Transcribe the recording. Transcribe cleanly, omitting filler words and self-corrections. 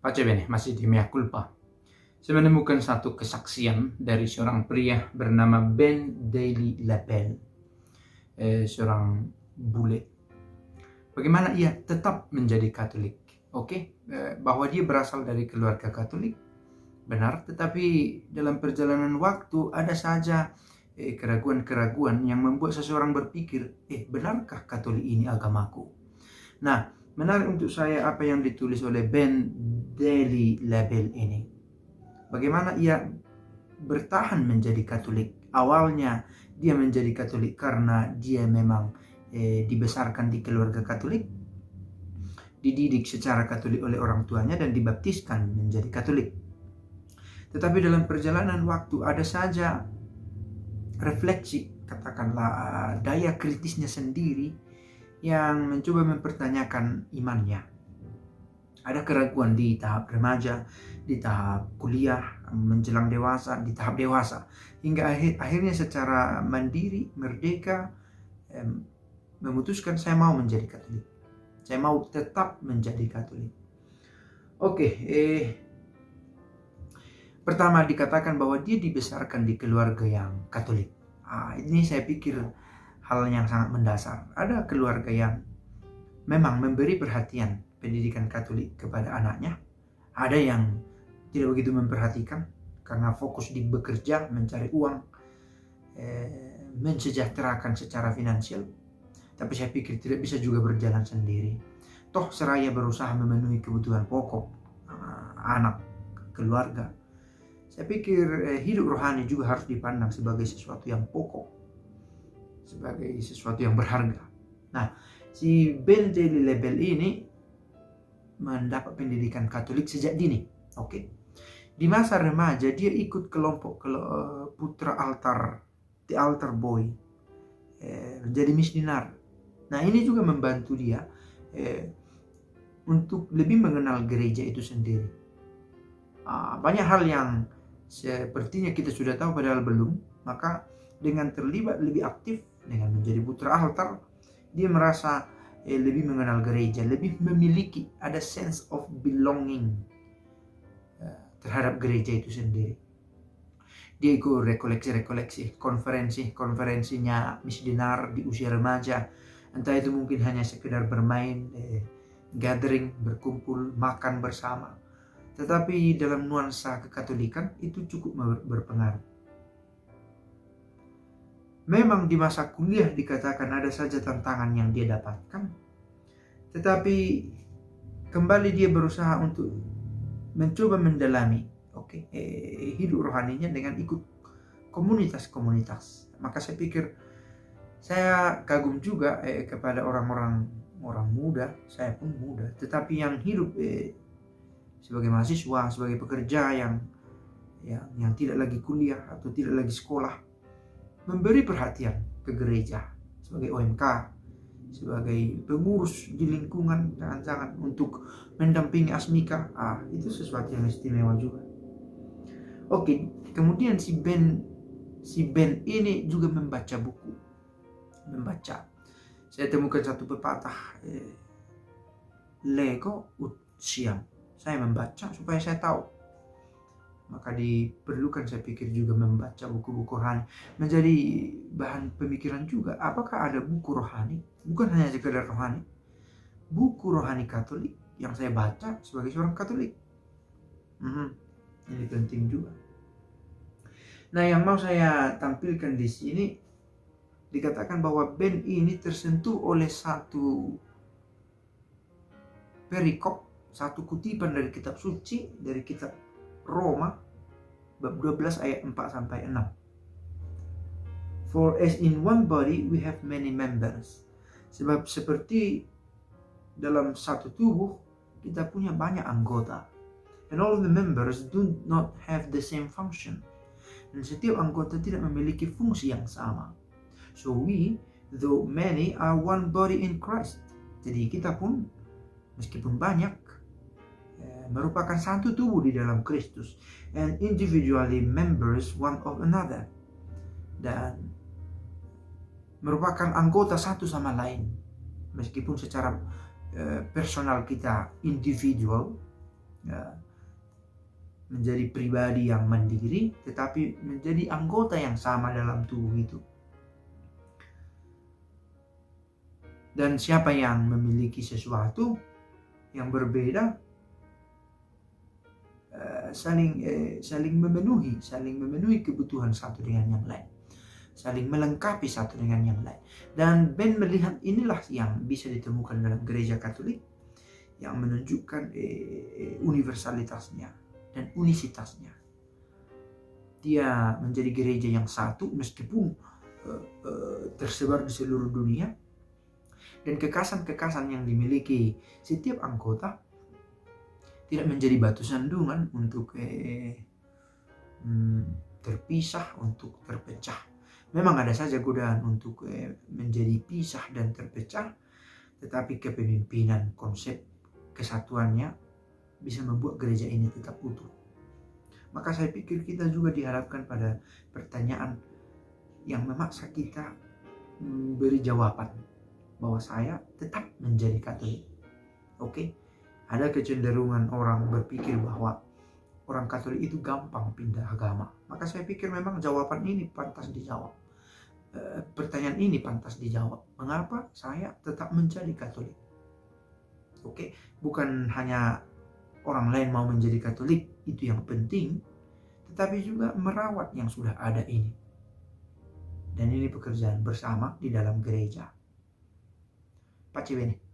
Pace bene, masih di mea culpa. Saya menemukan satu kesaksian dari seorang pria bernama Ben Daily Labelle, seorang bule. Bagaimana ia tetap menjadi Katolik? Bahwa dia berasal dari keluarga Katolik, benar. Tetapi dalam perjalanan waktu ada saja keraguan-keraguan yang membuat seseorang berpikir, benarkah Katolik ini agamaku? Nah, menarik untuk saya apa yang ditulis oleh Ben Daily Labelle ini. Bagaimana ia bertahan menjadi Katolik. Awalnya dia menjadi Katolik karena dia memang dibesarkan di keluarga Katolik, dididik secara Katolik oleh orang tuanya dan dibaptiskan menjadi Katolik. Tetapi dalam perjalanan waktu ada saja refleksi, katakanlah daya kritisnya sendiri yang mencoba mempertanyakan imannya. Ada keraguan di tahap remaja, di tahap kuliah, menjelang dewasa, di tahap dewasa. Hingga akhirnya secara mandiri, merdeka, memutuskan saya mau menjadi Katolik. Saya mau tetap menjadi Katolik. Pertama dikatakan bahwa dia dibesarkan di keluarga yang Katolik. Ini saya pikir hal yang sangat mendasar. Ada keluarga yang memang memberi perhatian pendidikan Katolik kepada anaknya. Ada yang tidak begitu memperhatikan karena fokus di bekerja, mencari uang, mensejahterakan secara finansial. Tapi saya pikir tidak bisa juga berjalan sendiri. Toh seraya berusaha memenuhi kebutuhan pokok anak, keluarga. Saya pikir hidup rohani juga harus dipandang sebagai sesuatu yang pokok, sebagai sesuatu yang berharga. Nah, si Ben Daily Labelle ini mendapat pendidikan Katolik sejak dini. Di masa remaja dia ikut kelompok putra altar, the altar boy, menjadi missioner. Nah, ini juga membantu dia untuk lebih mengenal gereja itu sendiri. Banyak hal yang sepertinya kita sudah tahu padahal belum. Maka dengan terlibat lebih aktif, dengan menjadi putra altar, dia merasa lebih mengenal gereja, lebih memiliki ada sense of belonging terhadap gereja itu sendiri. Dia ikut rekoleksi, konferensinya missioner di usia remaja. Entah itu mungkin hanya sekedar bermain, gathering, berkumpul, makan bersama. Tetapi dalam nuansa kekatolikan itu cukup berpengaruh. Memang di masa kuliah dikatakan ada saja tantangan yang dia dapatkan. Tetapi kembali dia berusaha untuk mencoba mendalami hidup rohaninya dengan ikut komunitas-komunitas. Maka saya pikir saya kagum juga kepada orang muda, saya pun muda, tetapi yang hidup sebagai mahasiswa, sebagai pekerja yang tidak lagi kuliah atau tidak lagi sekolah, memberi perhatian ke gereja sebagai OMK, sebagai pengurus di lingkungan, jangan-jangan untuk mendampingi Asmika. Itu sesuatu yang istimewa juga. Kemudian si Ben ini juga membaca buku. Saya temukan satu pepatah, Lego ut siam. Saya membaca supaya saya tahu. Maka diperlukan saya pikir juga membaca buku-buku rohani, menjadi bahan pemikiran juga. Apakah ada buku rohani, bukan hanya sekedar rohani, buku rohani Katolik yang saya baca sebagai seorang Katolik? Ini penting juga. Nah, yang mau saya tampilkan di sini dikatakan bahwa Ben ini tersentuh oleh satu perikop, satu kutipan dari kitab suci, dari kitab Roma bab 12 ayat 4 sampai 6. For as in one body we have many members. Sebab seperti dalam satu tubuh kita punya banyak anggota. And all of the members do not have the same function. Dan setiap anggota tidak memiliki fungsi yang sama. So we, though many, are one body in Christ. Jadi kita pun meskipun banyak merupakan satu tubuh di dalam Kristus, and individually members one of another, dan merupakan anggota satu sama lain. Meskipun secara personal kita individual, Ya, menjadi pribadi yang mandiri, tetapi menjadi anggota yang sama dalam tubuh itu. Dan siapa yang memiliki sesuatu yang berbeda, saling memenuhi kebutuhan satu dengan yang lain, saling melengkapi satu dengan yang lain. Dan Ben melihat inilah yang bisa ditemukan dalam gereja Katolik, yang menunjukkan universalitasnya dan unisitasnya. Dia menjadi gereja yang satu meskipun tersebar di seluruh dunia, dan kekasan-kekasan yang dimiliki setiap anggota tidak menjadi batu sandungan untuk terpisah, untuk terpecah. Memang ada saja godaan untuk menjadi pisah dan terpecah, tetapi kepemimpinan konsep kesatuannya bisa membuat gereja ini tetap utuh. Maka saya pikir kita juga dihadapkan pada pertanyaan yang memaksa kita beri jawaban bahwa saya tetap menjadi Katolik. Oke? Ada kecenderungan orang berpikir bahwa orang Katolik itu gampang pindah agama. Maka saya pikir memang jawaban ini pantas dijawab. Pertanyaan ini pantas dijawab. Mengapa saya tetap menjadi Katolik? Oke, bukan hanya orang lain mau menjadi Katolik, itu yang penting, tetapi juga merawat yang sudah ada ini. Dan ini pekerjaan bersama di dalam gereja. Pace bene.